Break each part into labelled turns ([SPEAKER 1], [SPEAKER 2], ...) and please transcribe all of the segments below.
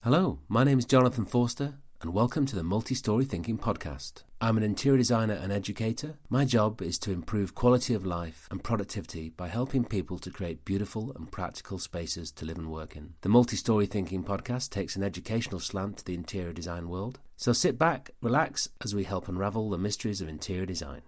[SPEAKER 1] Hello, my name is Jonathan Forster, and welcome to the Multi-Story Thinking Podcast. I'm an interior designer and educator. My job is to improve quality of life and productivity by helping people to create beautiful and practical spaces to live and work in. The Multi-Story Thinking Podcast takes an educational slant to the interior design world. So sit back, relax, as we help unravel the mysteries of interior design.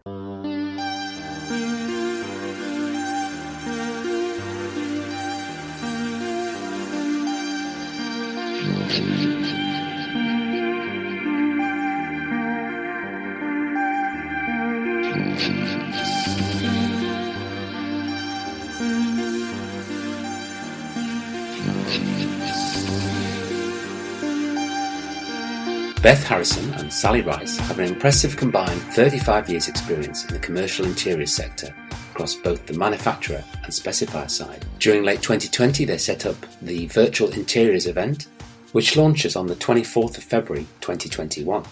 [SPEAKER 1] Beth Harrison and Sally Rice have an impressive combined 35 years experience in the commercial interiors sector across both the manufacturer and specifier side. During late 2020 they set up the Virtual Interiors event, which launches on the 24th of February 2021.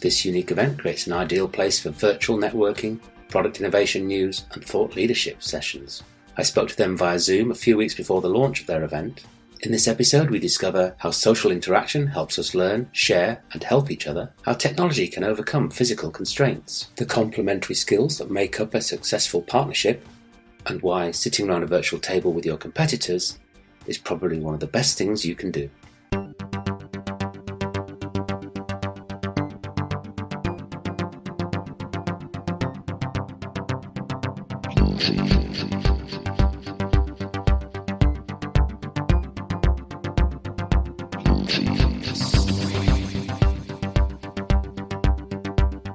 [SPEAKER 1] This unique event creates an ideal place for virtual networking, product innovation news and thought leadership sessions. I spoke to them via Zoom a few weeks before the launch of their event. In this episode, we discover how social interaction helps us learn, share, and help each other, how technology can overcome physical constraints, the complementary skills that make up a successful partnership, and why sitting around a virtual table with your competitors is probably one of the best things you can do.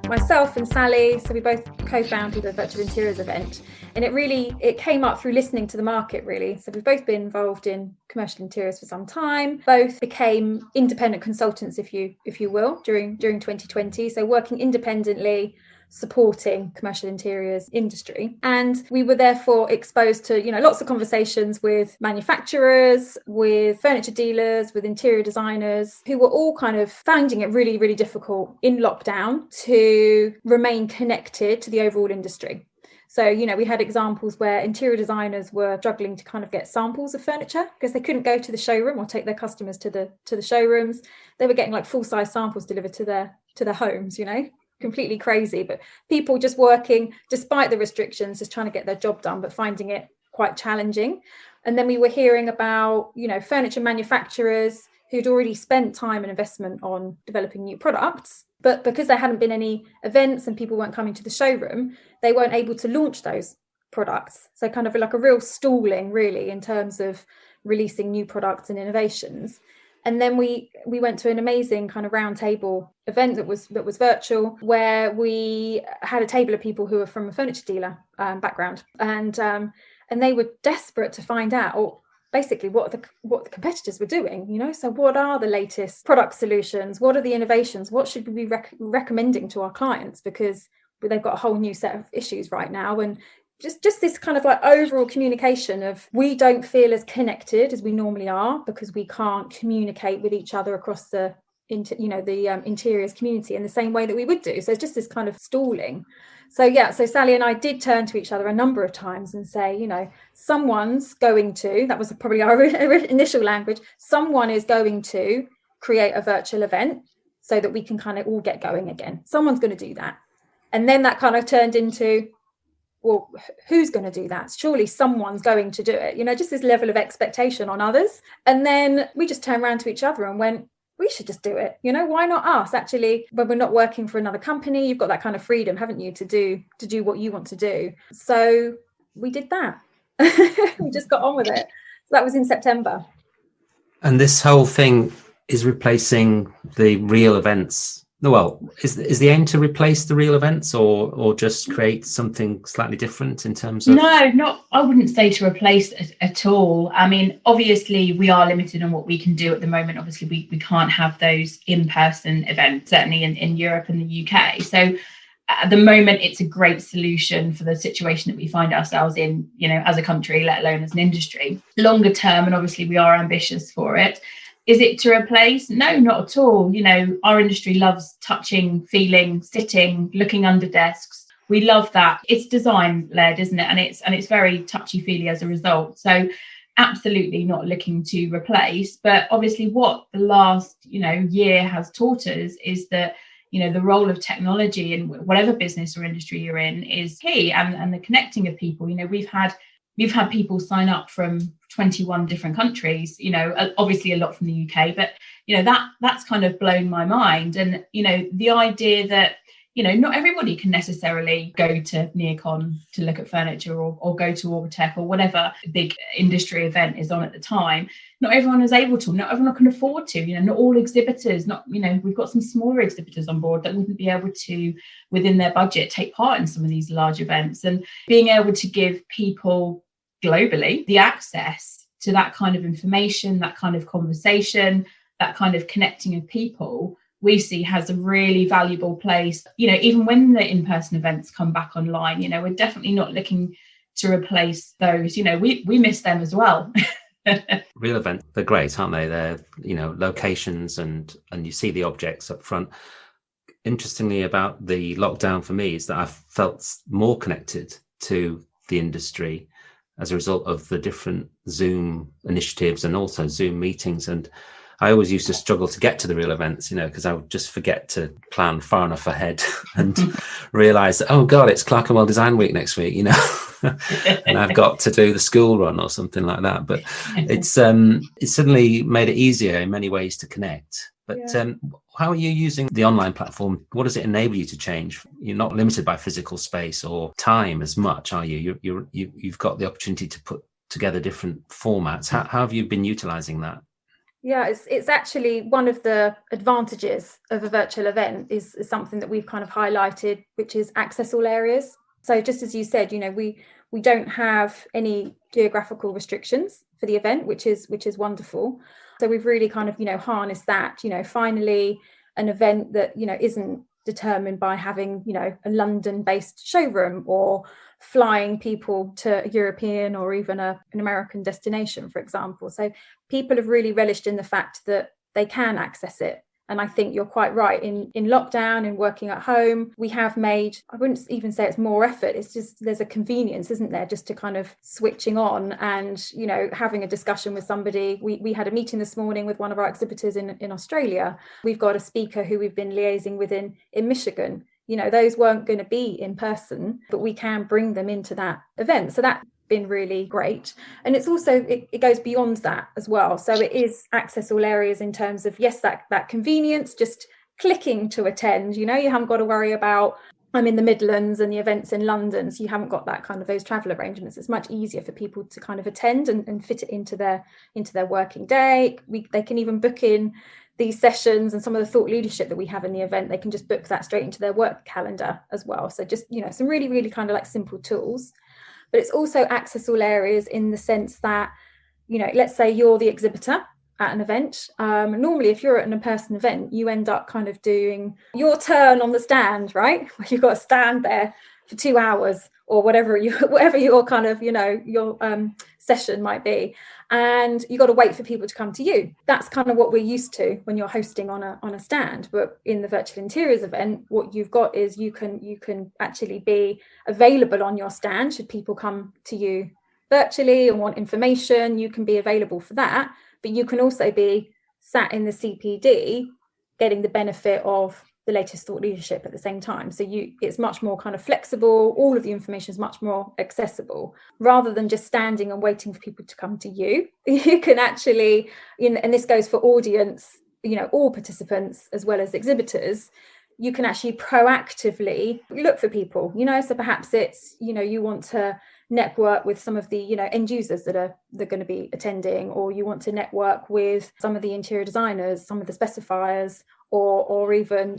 [SPEAKER 2] Myself and Sally, so we both co-founded the Virtual Interiors event, and it came up through listening to the market really. So we've both been involved in commercial interiors for some time, both became independent consultants if you will during 2020, so working independently, supporting commercial interiors industry. And we were therefore exposed to, lots of conversations with manufacturers, with furniture dealers, with interior designers, who were all kind of finding it really, really difficult in lockdown to remain connected to the overall industry. So, we had examples where interior designers were struggling to kind of get samples of furniture because they couldn't go to the showroom or take their customers to the showrooms. They were getting like full-size samples delivered to their homes, completely crazy, but people just working despite the restrictions, just trying to get their job done, but finding it quite challenging. And then we were hearing about, furniture manufacturers who'd already spent time and investment on developing new products, but because there hadn't been any events and people weren't coming to the showroom, they weren't able to launch those products. So kind of like a real stalling really in terms of releasing new products and innovations. And then we went to an amazing kind of roundtable event that was virtual, where we had a table of people who were from a furniture dealer background, and they were desperate to find out basically what the competitors were doing. So what are the latest product solutions? What are the innovations? What should we be recommending to our clients? Because they've got a whole new set of issues right now, and just this kind of like overall communication of we don't feel as connected as we normally are because we can't communicate with each other across the interiors community in the same way that we would do. So it's just this kind of stalling. So Sally and I did turn to each other a number of times and say, someone's going to, that was probably our initial language, someone is going to create a virtual event so that we can kind of all get going again. Someone's going to do that. And then that kind of turned into, well, who's going to do that? Surely someone's going to do it, just this level of expectation on others. And then we just turned around to each other and went, we should just do it. Why not us? Actually, when we're not working for another company, you've got that kind of freedom, haven't you, to do what you want to do. So we did that. We just got on with it. So that was in September.
[SPEAKER 3] And this whole thing is replacing the real events. Well, is the aim to replace the real events or just create something slightly different in terms of?
[SPEAKER 4] No, I wouldn't say to replace it at all. I mean, obviously we are limited on what we can do at the moment. Obviously we can't have those in-person events, certainly in Europe and the UK. So at the moment, it's a great solution for the situation that we find ourselves in, as a country, let alone as an industry. Longer term, and obviously we are ambitious for it. Is it to replace? No, not at all. Our industry loves touching, feeling, sitting, looking under desks. We love that. It's design led, isn't it? And it's very touchy feely as a result. So absolutely not looking to replace. But obviously what the last, year has taught us is that, the role of technology in whatever business or industry you're in is key, and the connecting of people. We've had people sign up from 21 different countries, obviously a lot from the UK, but that's kind of blown my mind. And the idea that not everybody can necessarily go to Neocon to look at furniture, or go to Orbitech or whatever big industry event is on at the time. Not everyone is able to, not everyone can afford to, not all exhibitors, we've got some smaller exhibitors on board that wouldn't be able to, within their budget, take part in some of these large events. And being able to give people globally the access to that kind of information, that kind of conversation, that kind of connecting of people, we see has a really valuable place, even when the in-person events come back online. We're definitely not looking to replace those. We miss them as well.
[SPEAKER 3] Real events, they're great, aren't they? They're, locations and you see the objects up front. Interestingly, about the lockdown for me is that I've felt more connected to the industry as a result of the different Zoom initiatives and also Zoom meetings. And I always used to struggle to get to the real events, because I would just forget to plan far enough ahead and realise that, oh God, it's Clerkenwell Design Week next week, and I've got to do the school run or something like that. But it's certainly made it easier in many ways to connect. But how are you using the online platform? What does it enable you to change? You're not limited by physical space or time as much, are you? You've got the opportunity to put together different formats. How have you been utilising that?
[SPEAKER 2] Yeah, it's actually one of the advantages of a virtual event is something that we've kind of highlighted, which is access all areas. So just as you said, we don't have any geographical restrictions for the event, which is wonderful. So we've really kind of, harnessed that, finally an event that, isn't determined by having, a London-based showroom or flying people to a European or even an American destination, for example. So people have really relished in the fact that they can access it. And I think you're quite right. In lockdown and working at home, we have made, I wouldn't even say it's more effort. It's just there's a convenience, isn't there, just to kind of switching on and, having a discussion with somebody. We had a meeting this morning with one of our exhibitors in Australia. We've got a speaker who we've been liaising with in Michigan. Those weren't going to be in person, but we can bring them into that event. So that's been really great. And it's also, it goes beyond that as well. So it is access all areas in terms of, yes, that convenience, just clicking to attend. You haven't got to worry about, I'm in the Midlands and the event's in London, so you haven't got that kind of those travel arrangements. It's much easier for people to kind of attend and fit it into their working day. They can even book in these sessions and some of the thought leadership that we have in the event. They can just book that straight into their work calendar as well. So just, some really, really kind of like simple tools. But it's also access all areas in the sense that, let's say you're the exhibitor at an event. Normally, if you're at an in-person event, you end up kind of doing your turn on the stand, right? Where you've got to stand there for 2 hours or whatever your kind of, your session might be. And you got to wait for people to come to you. That's kind of what we're used to when you're hosting on a stand. But in the virtual interiors event, what you've got is you can actually be available on your stand. Should people come to you virtually and want information, you can be available for that. But you can also be sat in the CPD getting the benefit of the latest thought leadership at the same time. So it's much more kind of flexible. All of the information is much more accessible rather than just standing and waiting for people to come to you. You can actually, and this goes for audience, all participants as well as exhibitors, you can actually proactively look for people, so perhaps it's, you want to network with some of the, end users they're going to be attending, or you want to network with some of the interior designers, some of the specifiers, or even,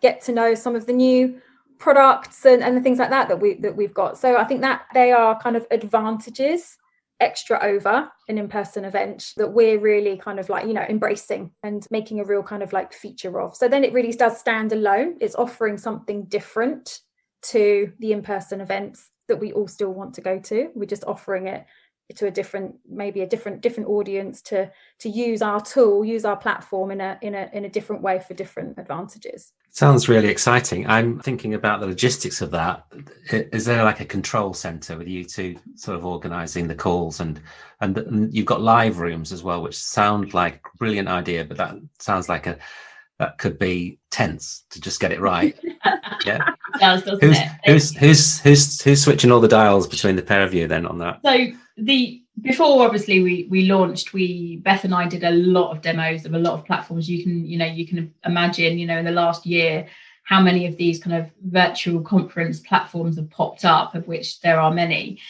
[SPEAKER 2] get to know some of the new products and the things like that we've got. So I think that they are kind of advantages extra over an in-person event that we're really kind of like, embracing and making a real kind of like feature of. So then it really does stand alone. It's offering something different to the in-person events that we all still want to go to. We're just offering it to a different audience to use our tool, use our platform in a different way for different advantages.
[SPEAKER 3] Sounds really exciting. I'm thinking about the logistics of that. Is there like a control center with you two sort of organizing the calls, and you've got live rooms as well, which sound like a brilliant idea, but that sounds like that could be tense to just get it right. Yeah.
[SPEAKER 4] Doesn't it?
[SPEAKER 3] Who's switching all the dials between the pair of you then on that?
[SPEAKER 4] So before obviously we launched, Beth and I did a lot of demos of a lot of platforms. You can imagine, in the last year how many of these kind of virtual conference platforms have popped up, of which there are many.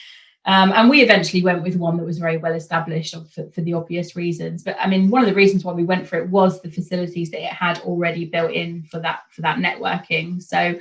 [SPEAKER 4] And we eventually went with one that was very well established for the obvious reasons. But I mean, one of the reasons why we went for it was the facilities that it had already built in for that networking. So,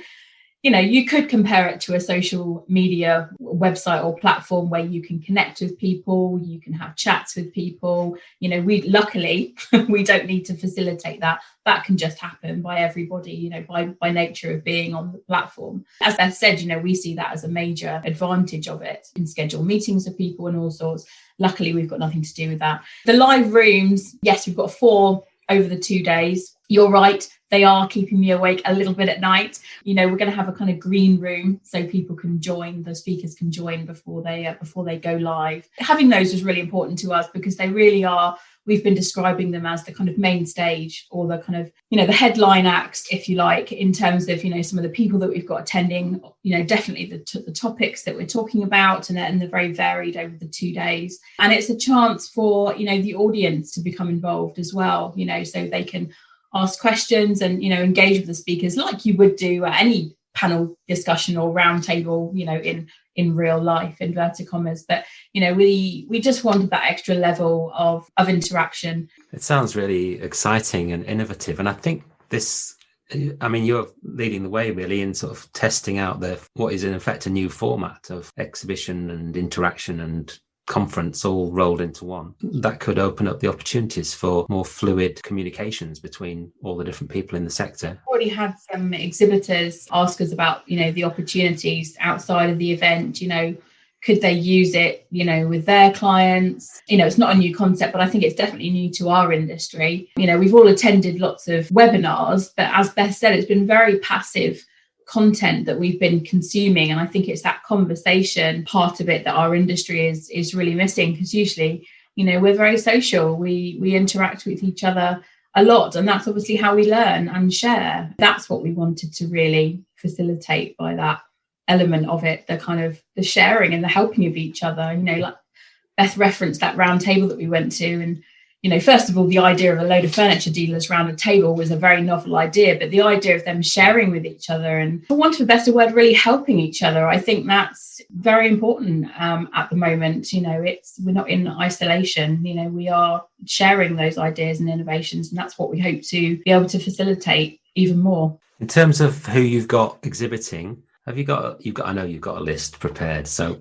[SPEAKER 4] you could compare it to a social media website or platform where you can connect with people, you can have chats with people. Luckily, we don't need to facilitate that. That can just happen by everybody, by nature of being on the platform. As Beth said, we see that as a major advantage of it. You can schedule meetings with people and all sorts. Luckily, we've got nothing to do with that. The live rooms, yes, we've got 4 over the 2 days. You're right. They are keeping me awake a little bit at night. We're going to have a kind of green room so people can join, the speakers can join before they go live. Having those is really important to us because they really are, we've been describing them as the kind of main stage, or the kind of, the headline acts, if you like, in terms of, some of the people that we've got attending, definitely the topics that we're talking about, and they're very varied over the 2 days. And it's a chance for, the audience to become involved as well, so they can ask questions and, engage with the speakers like you would do at any panel discussion or roundtable, in real life, inverted commas. But, we just wanted that extra level of interaction.
[SPEAKER 3] It sounds really exciting and innovative. And I think you're leading the way really in sort of testing out what is in effect a new format of exhibition and interaction and conference all rolled into one. That could open up the opportunities for more fluid communications between all the different people in the sector.
[SPEAKER 4] Already had some exhibitors ask us about, the opportunities outside of the event, could they use it, with their clients? It's not a new concept, but I think it's definitely new to our industry. We've all attended lots of webinars, but as Beth said, it's been very passive content that we've been consuming, and I think it's that conversation part of it that our industry is really missing, because usually we're very social, we interact with each other a lot, and that's obviously how we learn and share. That's what we wanted to really facilitate by that element of it, the kind of the sharing and the helping of each other. Like Beth referenced that round table that we went to, and first of all, the idea of a load of furniture dealers around a table was a very novel idea, but the idea of them sharing with each other and, for want of a better word, really helping each other, I think that's very important at the moment. We're not in isolation, we are sharing those ideas and innovations, and that's what we hope to be able to facilitate even more.
[SPEAKER 3] In terms of who you've got exhibiting, I know you've got a list prepared, so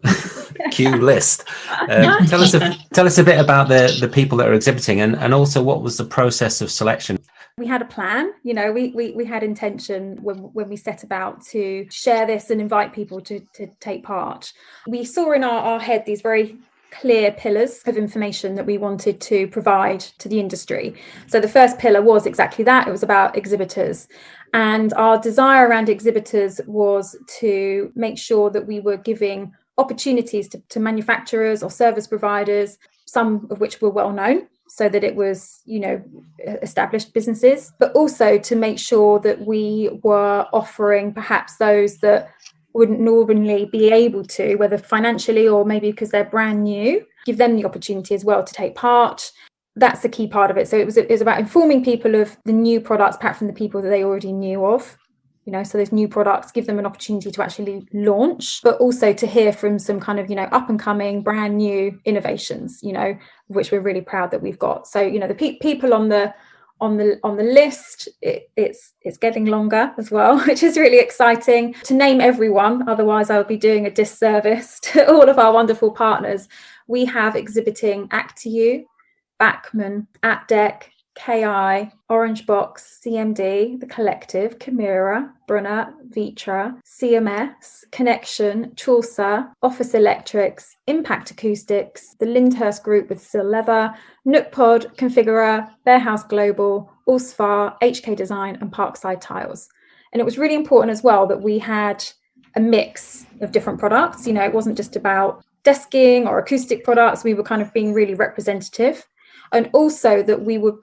[SPEAKER 3] cue list. Tell us a bit about the people that are exhibiting, and also what was the process of selection?
[SPEAKER 2] We had a plan, we had intention when we set about to share this and invite people to take part. We saw in our head these very clear pillars of information that we wanted to provide to the industry. So the first pillar was exactly that. It was about exhibitors. And our desire around exhibitors was to make sure that we were giving opportunities to manufacturers or service providers, some of which were well known, so that it was, established businesses, but also to make sure that we were offering perhaps those that wouldn't normally be able to, whether financially or maybe because they're brand new, give them the opportunity as well to take part. That's the key part of it. So it was about informing people of the new products, apart from the people that they already knew of. So those new products, give them an opportunity to actually launch, but also to hear from some kind of, up and coming brand new innovations, which we're really proud that we've got. So, the people on the list, it's getting longer as well, which is really exciting to name everyone. Otherwise, I'll be doing a disservice to all of our wonderful partners. We have exhibiting Act2U, Bachmann, AtDec, KI, Orange Box, CMD, The Collective, Chimera, Brunner, Vitra, CMS, Connection, Chaucer, Office Electrics, Impact Acoustics, the Lyndhurst Group with Sil Leather, Nookpod, Configurer, Bearhouse Global, Allsfar, HK Design and Parkside Tiles. And it was really important as well that we had a mix of different products. You know, it wasn't just about desking or acoustic products. We were kind of being really representative. And also that we were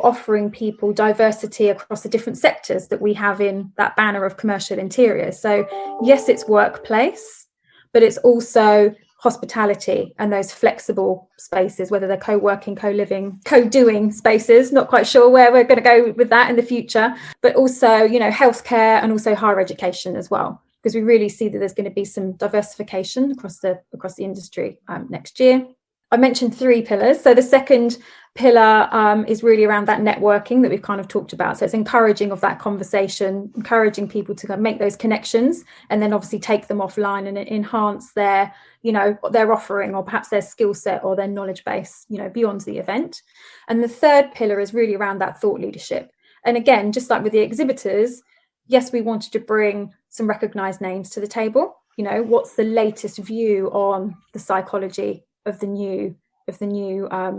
[SPEAKER 2] offering people diversity across the different sectors that we have in that banner of commercial interiors. So yes, it's workplace, but it's also hospitality and those flexible spaces, whether they're co-working, co-living, co-doing spaces. Not quite sure where we're going to go with that in the future, but also, you know, healthcare and also higher education as well, because we really see that there's going to be some diversification across the industry next year. I mentioned 3 pillars. So the second pillar is really around that networking that we've kind of talked about. So it's encouraging of that conversation, encouraging people to make those connections and then obviously take them offline and enhance their, you know, their offering or perhaps their skill set or their knowledge base, you know, beyond the event. And the third pillar is really around that thought leadership. And again, just like with the exhibitors, yes, we wanted to bring some recognized names to the table. You know, what's the latest view on the psychology of the new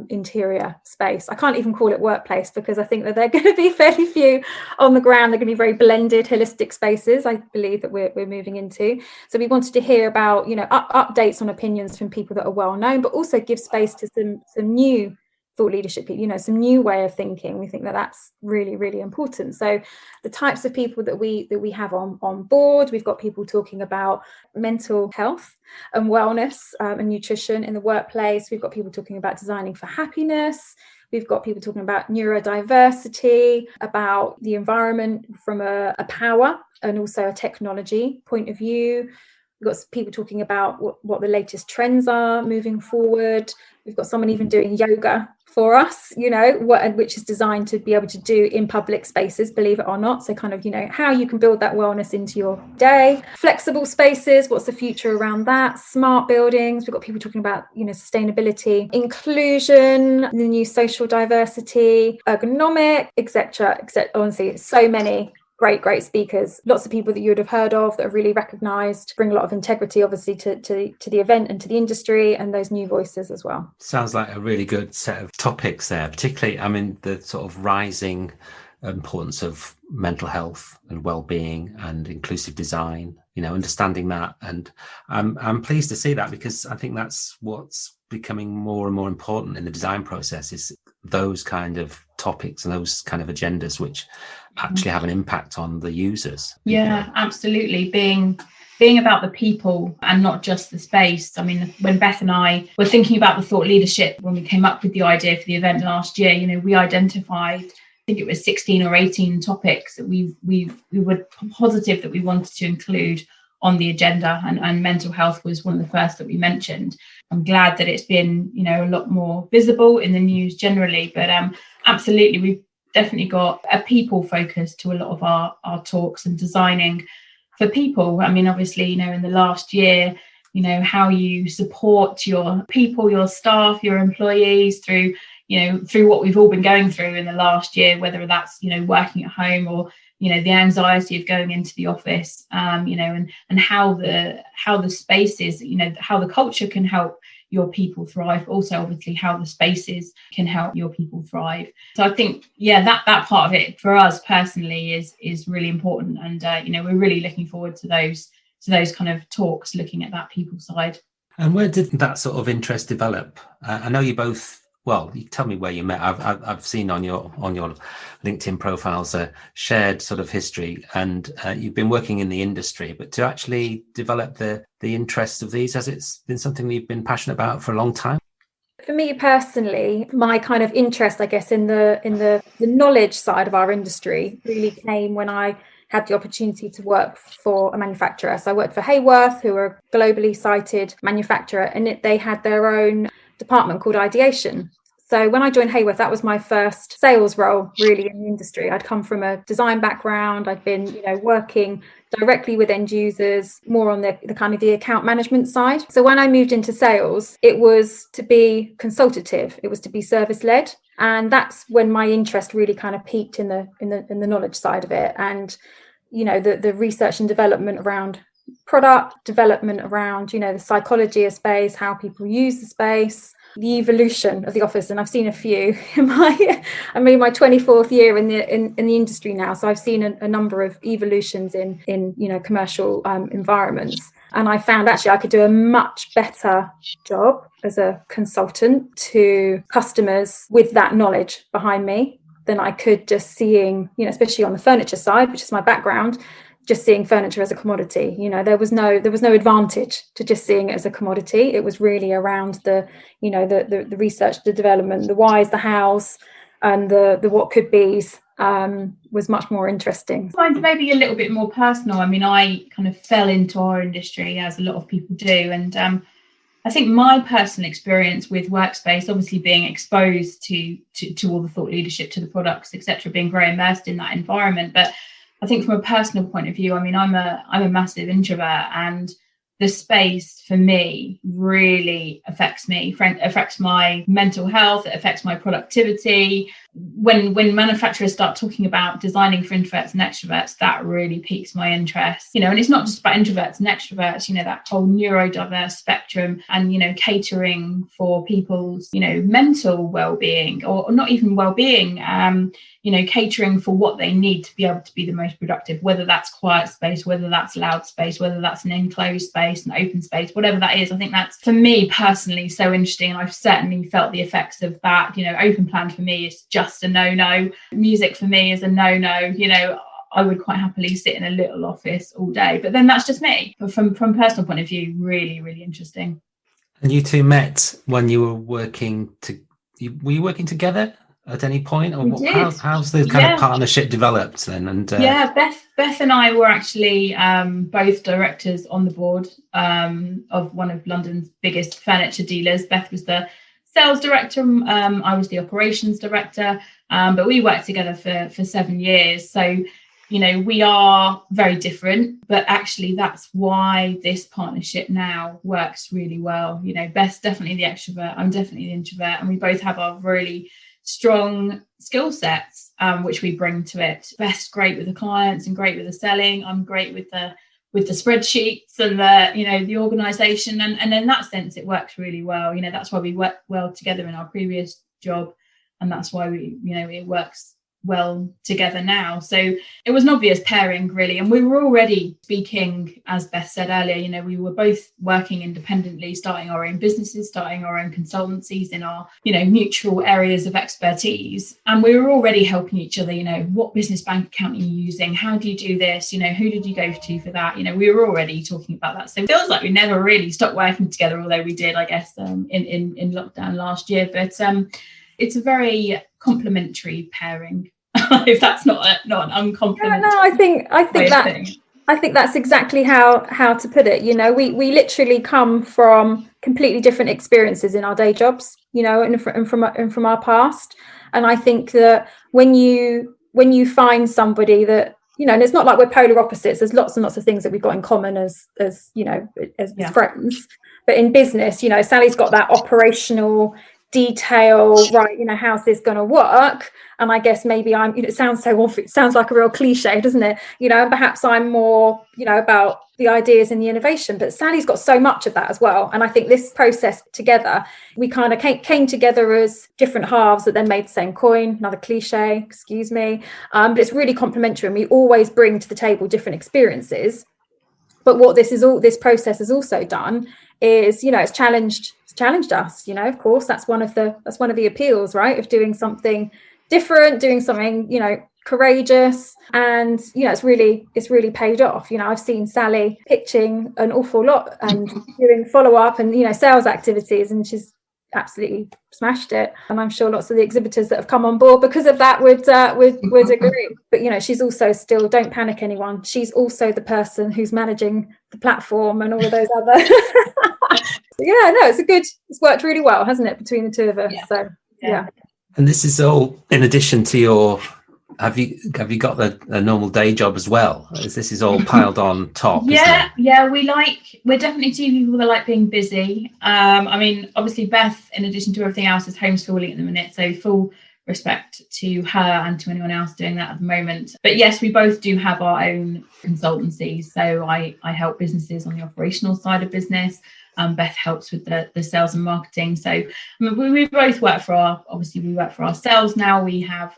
[SPEAKER 2] interior space? I can't even call it workplace because I think that they're going to be fairly few on the ground. They're going to be very blended, holistic spaces, I believe, that we're moving into. So we wanted to hear about, you know, updates on opinions from people that are well known, but also give space to some new thought leadership, you know, some new way of thinking. We think that that's really, really important. So the types of people that we have on board, we've got people talking about mental health and wellness and nutrition in the workplace. We've got people talking about designing for happiness. We've got people talking about neurodiversity, about the environment from a power and also a technology point of view. We've got people talking about what the latest trends are moving forward. We've got someone even doing yoga for us, you know, which is designed to be able to do in public spaces, believe it or not. So kind of, you know, how you can build that wellness into your day. Flexible spaces, what's the future around that? Smart buildings. We've got people talking about, you know, sustainability, inclusion, the new social diversity, ergonomic, etc. Honestly, so many great speakers, lots of people that you would have heard of that are really recognized, bring a lot of integrity obviously to the event and to the industry, and those new voices as well.
[SPEAKER 3] Sounds like a really good set of topics there, particularly, I mean, the sort of rising importance of mental health and well-being and inclusive design, you know, understanding that. And I'm pleased to see that, because I think that's what's becoming more and more important in the design process, is those kind of topics and those kind of agendas which actually have an impact on the users.
[SPEAKER 4] Yeah, absolutely. Being about the people and not just the space. I mean, when Beth and I were thinking about the thought leadership, when we came up with the idea for the event last year, you know, we identified, I think it was 16 or 18 topics that we were positive that we wanted to include on the agenda, and mental health was one of the first that we mentioned. I'm glad that it's been, you know, a lot more visible in the news generally, but absolutely, we've definitely got a people focus to a lot of our talks and designing for people. I mean, obviously, you know, in the last year, you know, how you support your people, your staff, your employees through what we've all been going through in the last year, whether that's, you know, working at home or, you know, the anxiety of going into the office, you know, and how the spaces, you know, how the culture can help your people thrive, also obviously how the spaces can help your people thrive. So I think, yeah, that part of it for us personally is really important, and you know, we're really looking forward to those kind of talks looking at that people side.
[SPEAKER 3] And where did that sort of interest develop? I know you both, well, you tell me where you met. I've seen on your LinkedIn profiles a shared sort of history, and you've been working in the industry. But to actually develop the interest of these, has it been something that you've been passionate about for a long time?
[SPEAKER 2] For me personally, my kind of interest, I guess, in the knowledge side of our industry really came when I had the opportunity to work for a manufacturer. So I worked for Hayworth, who are a globally cited manufacturer, and they had their own department called ideation. So when I joined Hayworth, that was my first sales role really in the industry. I'd come from a design background. I'd been, working directly with end users, more on the kind of the account management side. So when I moved into sales, it was to be consultative. It was to be service led. And that's when my interest really kind of peaked in the knowledge side of it. And, the research and development around product development, around, the psychology of space, how people use the space, the evolution of the office. And I've seen a few in my 24th year in the industry now. So I've seen a number of evolutions in commercial environments. And I found actually I could do a much better job as a consultant to customers with that knowledge behind me than I could just seeing, especially on the furniture side, which is my background, just seeing furniture as a commodity. There was no advantage to just seeing it as a commodity. It was really around the research, the development, the whys, the hows, and the what could be's was much more interesting.
[SPEAKER 4] Mine's maybe a little bit more personal. I kind of fell into our industry, as a lot of people do, and I think my personal experience with Workspace, obviously being exposed to all the thought leadership, to the products, etc., being very immersed in that environment. But I think from a personal point of view, I'm a massive introvert, and the space for me really affects my mental health. It affects my productivity. When manufacturers start talking about designing for introverts and extroverts, that really piques my interest. And it's not just about introverts and extroverts, that whole neurodiverse spectrum, and, catering for people's, mental well-being, or not even well-being, catering for what they need to be able to be the most productive, whether that's quiet space, whether that's loud space, whether that's an enclosed space, an open space, whatever that is. I think that's, for me personally, so interesting. And I've certainly felt the effects of that. Open plan for me is just a no-no. Music for me is a no-no. I would quite happily sit in a little office all day, but then that's just me. But from a personal point of view, really, really interesting.
[SPEAKER 3] And you two met when you were working were you working together at any point, or how's the kind of partnership developed then? And
[SPEAKER 4] Beth and I were actually both directors on the board of one of London's biggest furniture dealers. Beth was the sales director, I was the operations director, but we worked together for 7 years. So we are very different, but actually that's why this partnership now works really well. Beth's definitely the extrovert, I'm definitely the introvert, and we both have our really strong skill sets, which we bring to it. Beth's great with the clients and great with the selling. I'm great with the spreadsheets and the organization, and in that sense it works really well. That's why we worked well together in our previous job, and that's why it works well together now. So it was an obvious pairing, really, and we were already speaking, as Beth said earlier, we were both working independently, starting our own businesses, starting our own consultancies in our mutual areas of expertise, and we were already helping each other. What business bank account are you using, how do you do this, who did you go to for that? We were already talking about that, so it feels like we never really stopped working together, although we did, I guess, in lockdown last year. But it's a very complementary pairing. If that's not an uncomplimentary.
[SPEAKER 2] No, I think that's exactly how to put it. We literally come from completely different experiences in our day jobs, and from our past. And I think that when you find somebody that, and it's not like we're polar opposites. There's lots and lots of things that we've got in common as friends. But in business, Sally's got that operational detail, right? How's this going to work? And I guess maybe I'm, it sounds so awful, it sounds like a real cliche, doesn't it? Perhaps I'm more, about the ideas and the innovation, but Sally's got so much of that as well. And I think this process together, we kind of came together as different halves that then made the same coin, another cliche, excuse me. But it's really complementary, and we always bring to the table different experiences. But what this process has also done is, it's challenged us. Of course, that's one of the appeals, right, of doing something different, doing something, courageous, and it's really paid off. I've seen Sally pitching an awful lot and doing follow-up and sales activities, and she's absolutely smashed it. And I'm sure lots of the exhibitors that have come on board because of that would agree. But she's also still, don't panic anyone, she's also the person who's managing the platform and all of those other it's worked really well, hasn't it, between the two of us? Yeah. So Yeah.
[SPEAKER 3] And this is all in addition to your. Have you got a normal day job as well? This is all piled on top?
[SPEAKER 4] Yeah,
[SPEAKER 3] isn't it?
[SPEAKER 4] yeah. We're definitely two people that like being busy. I mean, obviously Beth, in addition to everything else, is homeschooling at the minute, so full respect to her and to anyone else doing that at the moment. But yes, we both do have our own consultancies. So I help businesses on the operational side of business. Beth helps with the sales and marketing. So I mean, we both work for we work for ourselves now. We have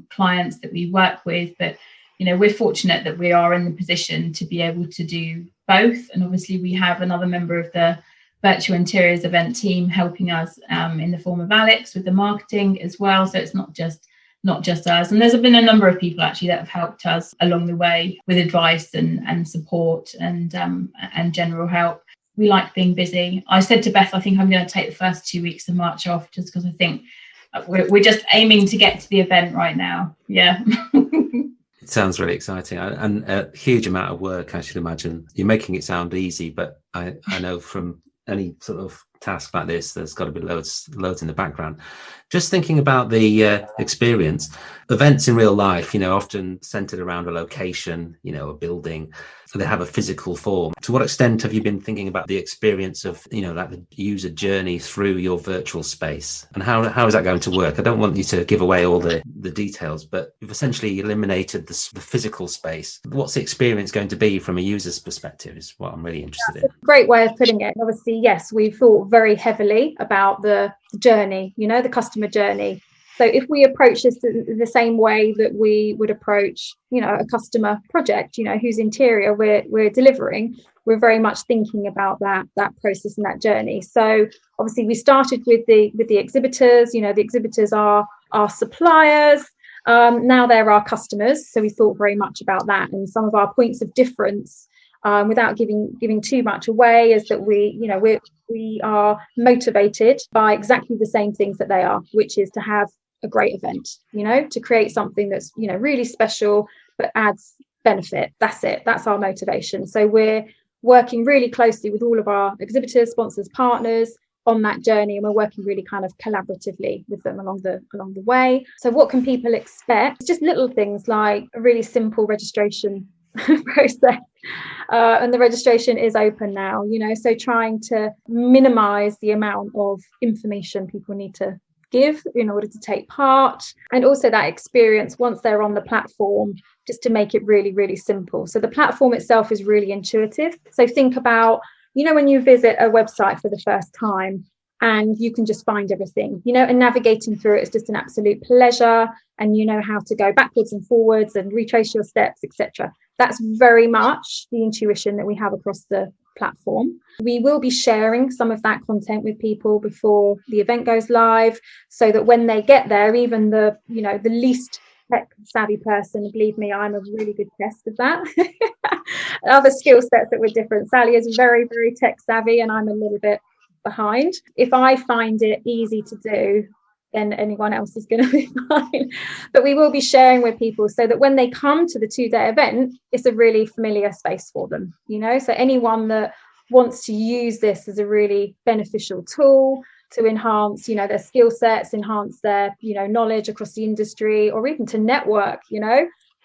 [SPEAKER 4] clients that we work with, but we're fortunate that we are in the position to be able to do both. And obviously we have another member of the Virtual Interiors event team helping us in the form of Alex with the marketing as well. So it's not just us. And there's been a number of people actually that have helped us along the way with advice and support and general help. We like being busy. I said to Beth, I think I'm going to take the first 2 weeks of March off just because I think we're just aiming to get to the event right now. Yeah.
[SPEAKER 3] It sounds really exciting and a huge amount of work, I should imagine. You're making it sound easy, but I know from any sort of task like this, there's got to be loads in the background. Just thinking about the experience, events in real life, often centered around a location, a building, so they have a physical form. To what extent have you been thinking about the experience of, like the user journey through your virtual space? And how is that going to work? I don't want you to give away all the details, but you've essentially eliminated the physical space. What's the experience going to be from a user's perspective is what I'm really interested in.
[SPEAKER 2] That's a great way of putting it. Obviously, yes, we've thought very heavily about the journey, the customer journey. So if we approach this the same way that we would approach, a customer project, whose interior we're delivering, we're very much thinking about that process and that journey. So obviously we started with the exhibitors. The exhibitors are our suppliers. Now they're our customers. So we thought very much about that, and some of our points of difference, without giving too much away, is that we are motivated by exactly the same things that they are, which is to have a great event, to create something that's really special but adds benefit. That's it. That's our motivation. So we're working really closely with all of our exhibitors, sponsors, partners on that journey, and we're working really kind of collaboratively with them along the way. So what can people expect? It's just little things like a really simple registration process, and the registration is open now, so trying to minimize the amount of information people need to give in order to take part, and also that experience once they're on the platform, just to make it really, really simple. So the platform itself is really intuitive. So think about, when you visit a website for the first time and you can just find everything, and navigating through it is just an absolute pleasure, and you know how to go backwards and forwards and retrace your steps, etc. That's very much the intuition that we have across the platform. We will be sharing some of that content with people before the event goes live, so that when they get there, even the least tech savvy person, believe me, I'm a really good test of that. Other skill sets that were different. Sally is very, very tech savvy, and I'm a little bit behind. If I find it easy to do, then anyone else is going to be fine. But we will be sharing with people so that when they come to the 2-day event, it's a really familiar space for them, so anyone that wants to use this as a really beneficial tool to enhance, their skill sets, enhance their, knowledge across the industry, or even to network,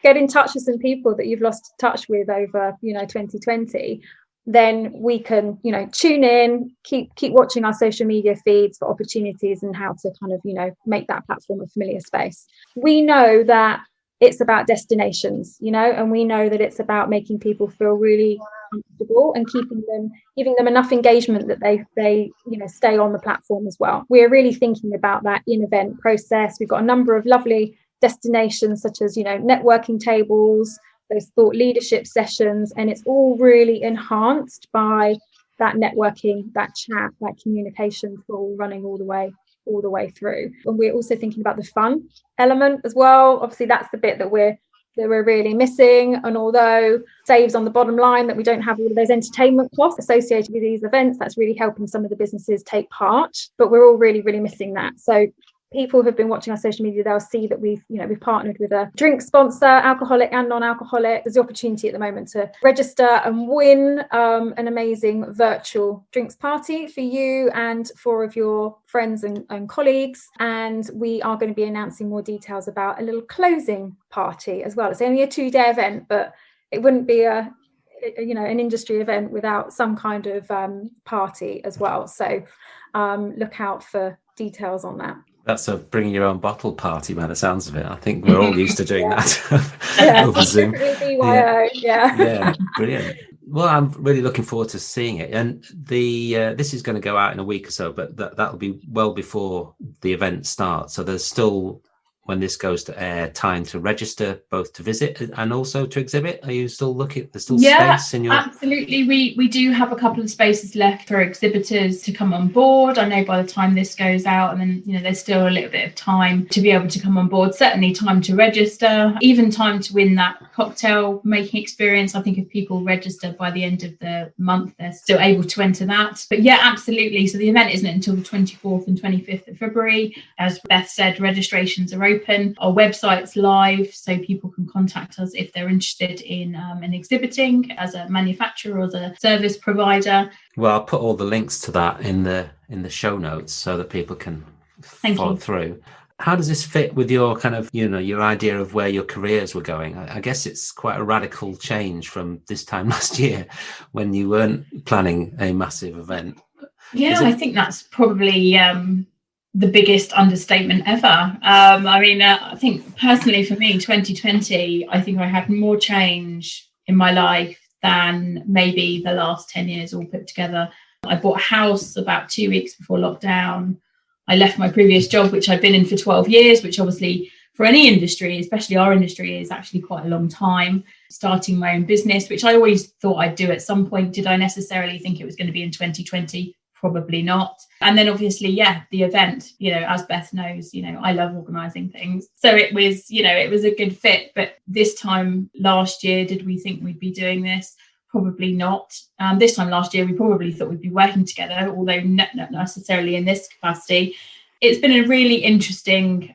[SPEAKER 2] get in touch with some people that you've lost touch with over, 2020. Then we can, tune in, keep watching our social media feeds for opportunities and how to kind of, make that platform a familiar space. We know that it's about destinations, and we know that it's about making people feel really comfortable and giving them enough engagement that they stay on the platform as well. We're really thinking about that in-event process. We've got a number of lovely destinations such as, networking tables, those thought leadership sessions, and it's all really enhanced by that networking, that chat, that communication tool running all the way through. And we're also thinking about the fun element as well. Obviously, that's the bit that we're really missing. And although saves on the bottom line that we don't have all of those entertainment costs associated with these events, that's really helping some of the businesses take part. But we're all really, really missing that. So people who've been watching our social media, they'll see that we've partnered with a drink sponsor, alcoholic and non-alcoholic. There's the opportunity at the moment to register and win an amazing virtual drinks party for you and 4 of your friends and colleagues. And we are going to be announcing more details about a little closing party as well. It's only a 2-day event, but it wouldn't be an industry event without some kind of party as well. So look out for details on that.
[SPEAKER 3] That's a bring your own bottle party by the sounds of it. I think we're all used to doing that over Zoom. Yeah, brilliant. Well, I'm really looking forward to seeing it. And this is going to go out in a week or so, but that'll be well before the event starts. So there's still, when this goes to air, time to register both to visit and also to exhibit. Are you still looking? There's still space in your...
[SPEAKER 4] Absolutely. We do have a couple of spaces left for exhibitors to come on board. I know by the time this goes out, and then there's still a little bit of time to be able to come on board. Certainly time to register, even time to win that cocktail making experience. I think if people register by the end of the month, they're still able to enter that. But yeah, absolutely. So the event isn't until the 24th and 25th of February. As Beth said, registrations are open. Our website's live, so people can contact us if they're interested in exhibiting as a manufacturer or as a service provider.
[SPEAKER 3] Well, I'll put all the links to that in the show notes so that people can follow through. How does this fit with your kind of, your idea of where your careers were going? I guess it's quite a radical change from this time last year when you weren't planning a massive event.
[SPEAKER 4] Yeah, I think that's probably the biggest understatement ever. I think personally for me, 2020, I think I had more change in my life than maybe the last 10 years all put together. I bought a house about 2 weeks before lockdown. I left my previous job, which I'd been in for 12 years, which obviously for any industry, especially our industry, is actually quite a long time. Starting my own business, which I always thought I'd do at some point. Did I necessarily think it was going to be in 2020? Probably not. And then obviously, the event, as Beth knows, I love organising things. So it was a good fit. But this time last year, did we think we'd be doing this? Probably not. This time last year, we probably thought we'd be working together, although not necessarily in this capacity. It's been a really interesting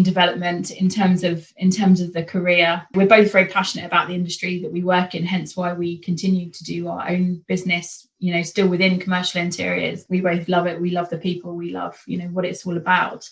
[SPEAKER 4] development in terms of the career. We're both very passionate about the industry that we work in, hence why we continue to do our own business, still within commercial interiors. We both love it. We love the people. We love, what it's all about.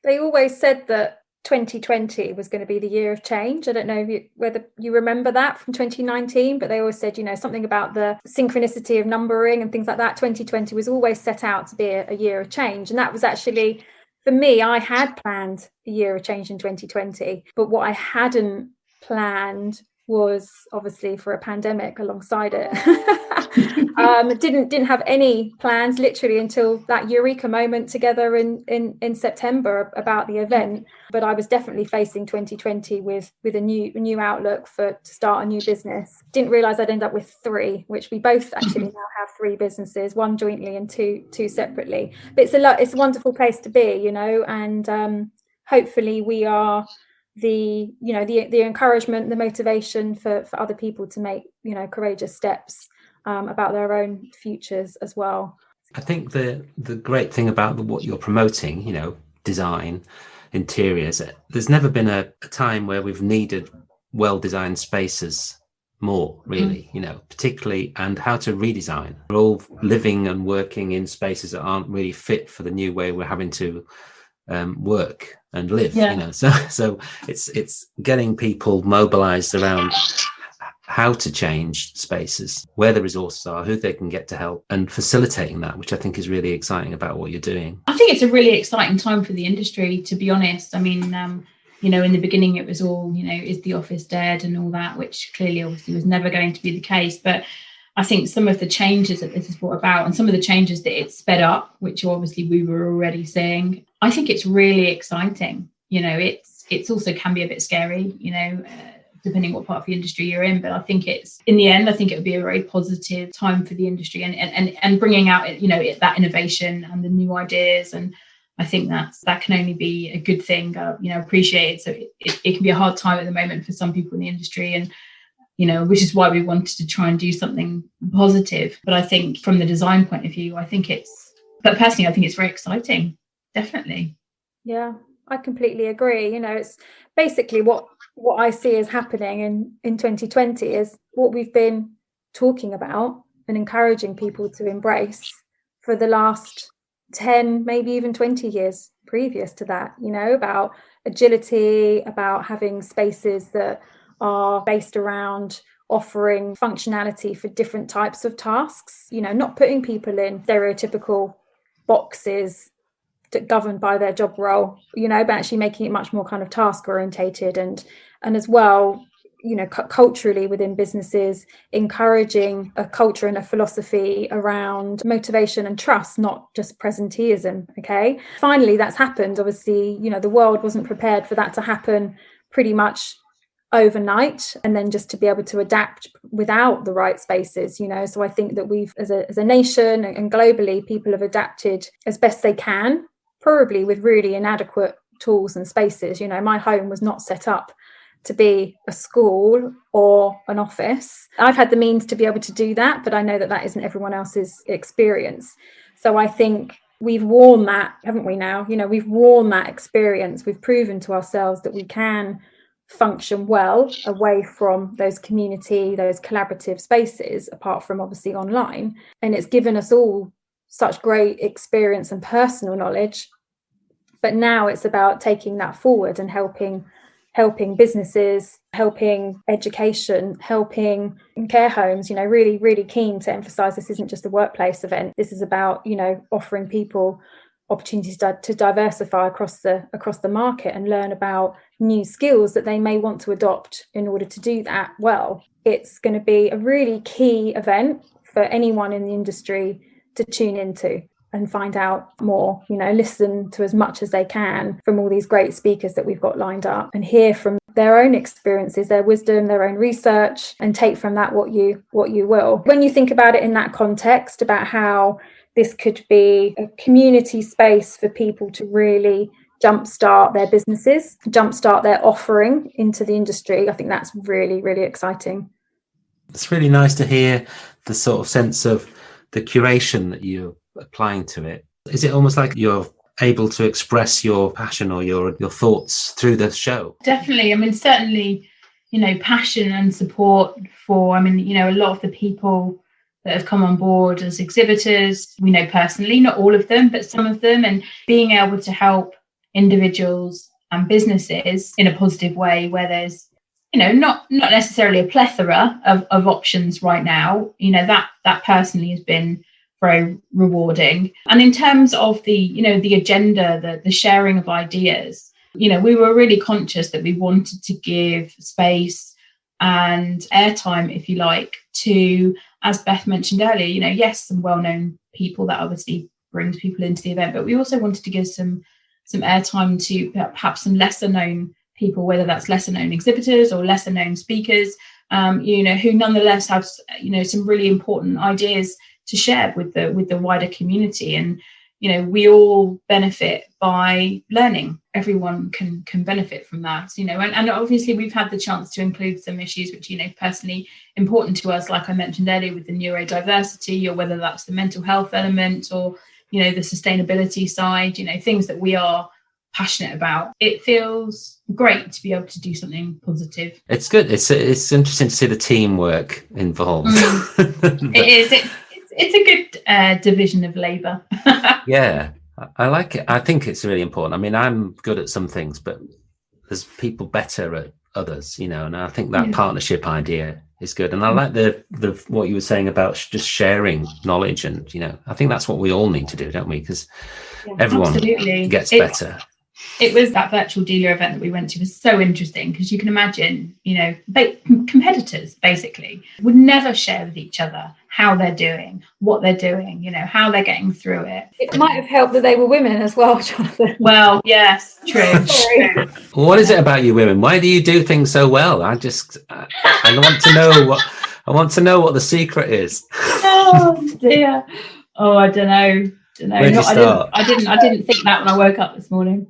[SPEAKER 2] They always said that 2020 was going to be the year of change. I don't know whether you remember that from 2019, but they always said, something about the synchronicity of numbering and things like that. 2020 was always set out to be a year of change. And that was actually, for me, I had planned a year of change in 2020, but what I hadn't planned was obviously for a pandemic alongside it. Didn't have any plans literally until that eureka moment together in September about the event. But I was definitely facing 2020 with a new outlook to start a new business. Didn't realise I'd end up with 3, which we both actually now have 3 businesses, 1 jointly and two separately. But it's a wonderful place to be, and hopefully we are the encouragement, the motivation for other people to make courageous steps about their own futures as well.
[SPEAKER 3] I think the great thing about what you're promoting, design, interiors, there's never been a time where we've needed well-designed spaces more, really, particularly, and how to redesign. We're all living and working in spaces that aren't really fit for the new way we're having to work and live. So it's getting people mobilized around how to change spaces, where the resources are, who they can get to help, and facilitating that, which I think is really exciting about what you're doing.
[SPEAKER 4] I think it's a really exciting time for the industry, to be honest. I mean, in the beginning it was all, is the office dead and all that, which clearly obviously was never going to be the case. But I think some of the changes that this has brought about and some of the changes that it's sped up, which obviously we were already seeing, I think it's really exciting. It's also can be a bit scary, depending what part of the industry you're in. But I think in the end, I think it would be a very positive time for the industry and bringing out, that innovation and the new ideas. And I think that can only be a good thing, appreciate it. So it can be a hard time at the moment for some people in the industry, and which is why we wanted to try and do something positive. But I think from the design point of view, personally, I think it's very exciting, definitely.
[SPEAKER 2] Yeah, I completely agree. It's basically what I see is happening in 2020 is what we've been talking about and encouraging people to embrace for the last 10, maybe even 20 years previous to that, about agility, about having spaces that are based around offering functionality for different types of tasks, not putting people in stereotypical boxes governed by their job role, but actually making it much more kind of task orientated and as well, culturally within businesses, encouraging a culture and a philosophy around motivation and trust, not just presenteeism. Okay. Finally, that's happened. Obviously, the world wasn't prepared for that to happen pretty much overnight, and then just to be able to adapt without the right spaces, so I think that we've as a nation and globally, people have adapted as best they can, probably with really inadequate tools and spaces. My home was not set up to be a school or an office. I've had the means to be able to do that, but I know that isn't everyone else's experience. So I think we've worn that, haven't we now? We've worn that experience. We've proven to ourselves that we can function well away from those community, those collaborative spaces, apart from obviously online. And it's given us all such great experience and personal knowledge. But now it's about taking that forward and helping businesses, helping education, helping care homes, really, really keen to emphasize this isn't just a workplace event. This is about, offering people opportunities to diversify across the market and learn about new skills that they may want to adopt in order to do that well. It's going to be a really key event for anyone in the industry to tune into and find out more, listen to as much as they can from all these great speakers that we've got lined up and hear from their own experiences, their wisdom, their own research, and take from that what you will. When you think about it in that context, about how this could be a community space for people to really jumpstart their businesses, jumpstart their offering into the industry, I think that's really, really exciting.
[SPEAKER 3] It's really nice to hear the sort of sense of the curation that you're applying to it. Is it almost like you're able to express your passion or your thoughts through the show?
[SPEAKER 4] Definitely. I mean, certainly, passion and support for, a lot of the people that have come on board as exhibitors, we know personally, not all of them, but some of them, and being able to help individuals and businesses in a positive way where there's, not necessarily a plethora of options right now, that personally has been very rewarding. And in terms of the agenda, the sharing of ideas, we were really conscious that we wanted to give space and airtime, if you like, to, as Beth mentioned earlier, yes, some well-known people that obviously brings people into the event, but we also wanted to give some airtime to perhaps some lesser known people, whether that's lesser known exhibitors or lesser known speakers, who nonetheless have, some really important ideas to share with the wider community. And, we all benefit by learning. Everyone can benefit from that, and obviously we've had the chance to include some issues which, personally important to us, like I mentioned earlier, with the neurodiversity, or whether that's the mental health element or, the sustainability side, things that we are passionate about. It feels great to be able to do something positive.
[SPEAKER 3] It's good. It's interesting to see the teamwork involved.
[SPEAKER 4] It is. It's a good division of labour.
[SPEAKER 3] Yeah, I like it. I think it's really important. I mean, I'm good at some things, but there's people better at others, and I think that partnership idea is good. And I like the what you were saying about just sharing knowledge, and I think that's what we all need to do, don't we? Because everyone gets better.
[SPEAKER 4] It was that virtual dealer event that we went to was so interesting, because you can imagine, competitors basically would never share with each other how they're doing, what they're doing, how they're getting through it.
[SPEAKER 2] It might have helped that they were women as well, Jonathan.
[SPEAKER 4] Well, yes, true.
[SPEAKER 3] What is it about you women? Why do you do things so well? I want to know what the secret is. Oh
[SPEAKER 4] dear. Oh, I don't know.
[SPEAKER 3] Where'd you start?
[SPEAKER 4] I didn't think that when I woke up this morning.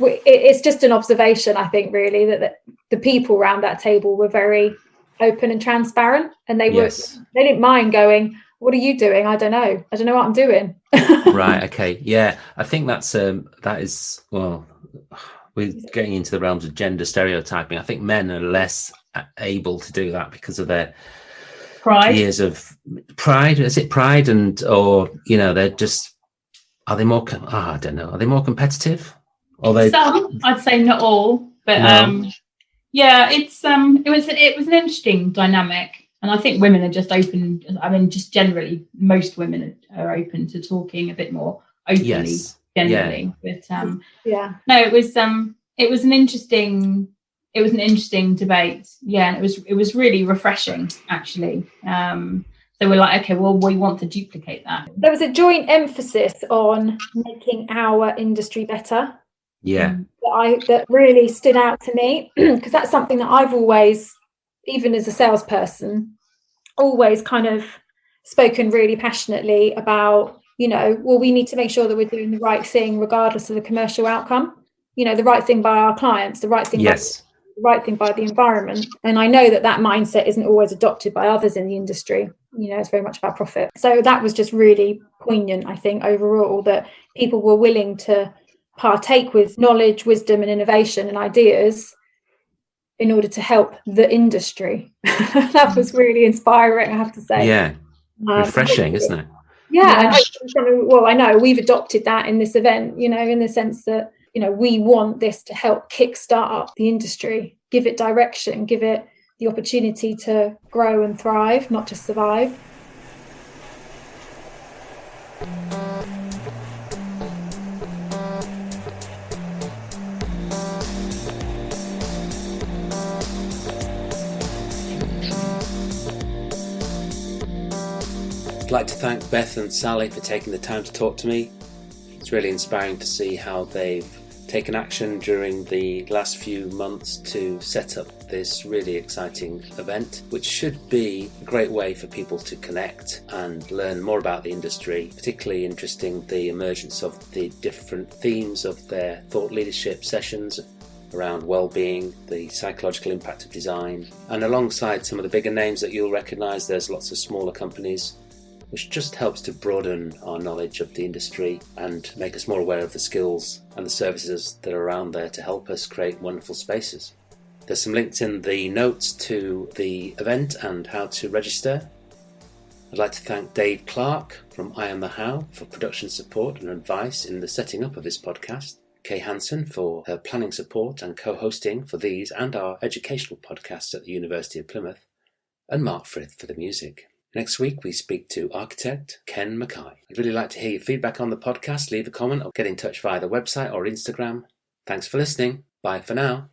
[SPEAKER 2] It's just an observation, I think, really, that the people around that table were very open and transparent, and they didn't mind going, what are you doing? I don't know what I'm doing.
[SPEAKER 3] Right, okay, yeah, I think that is, well, we're getting into the realms of gender stereotyping. I think men are less able to do that because of their
[SPEAKER 4] Pride.
[SPEAKER 3] years of pride. Is it pride? Or they're just, are they more I don't know, are they more competitive?
[SPEAKER 4] Some, I'd say not all, but
[SPEAKER 3] no.
[SPEAKER 4] Yeah, it was an interesting dynamic, and I think women are just open. I mean, just generally, most women are open to talking a bit more openly,
[SPEAKER 3] yes.
[SPEAKER 4] generally.
[SPEAKER 3] Yeah.
[SPEAKER 4] But
[SPEAKER 2] no,
[SPEAKER 4] it was an interesting debate. Yeah, and it was really refreshing, actually. So we're like, okay, well, we want to duplicate that.
[SPEAKER 2] There was a joint emphasis on making our industry better.
[SPEAKER 3] Yeah.
[SPEAKER 2] That really stood out to me, because that's something that I've always, even as a salesperson, always kind of spoken really passionately about. Well, we need to make sure that we're doing the right thing regardless of the commercial outcome. The right thing by our clients, the right thing by the environment. And I know that mindset isn't always adopted by others in the industry. It's very much about profit. So that was just really poignant, I think, overall, that people were willing to partake with knowledge, wisdom and innovation and ideas in order to help the industry. That was really inspiring, I have to say.
[SPEAKER 3] Yeah, refreshing, isn't it?
[SPEAKER 2] Yeah. And I know we've adopted that in this event, in the sense that we want this to help kickstart the industry, give it direction, give it the opportunity to grow and thrive, not just survive.
[SPEAKER 1] I'd like to thank Beth and Sally for taking the time to talk to me. It's really inspiring to see how they've taken action during the last few months to set up this really exciting event, which should be a great way for people to connect and learn more about the industry. Particularly interesting the emergence of the different themes of their thought leadership sessions around well-being, the psychological impact of design, and alongside some of the bigger names that you'll recognise, there's lots of smaller companies, which just helps to broaden our knowledge of the industry and make us more aware of the skills and the services that are around there to help us create wonderful spaces. There's some links in the notes to the event and how to register. I'd like to thank Dave Clark from I Am The How for production support and advice in the setting up of this podcast, Kay Hansen for her planning support and co-hosting for these and our educational podcasts at the University of Plymouth, and Mark Frith for the music. Next week, we speak to architect Ken Mackay. I'd really like to hear your feedback on the podcast. Leave a comment or get in touch via the website or Instagram. Thanks for listening. Bye for now.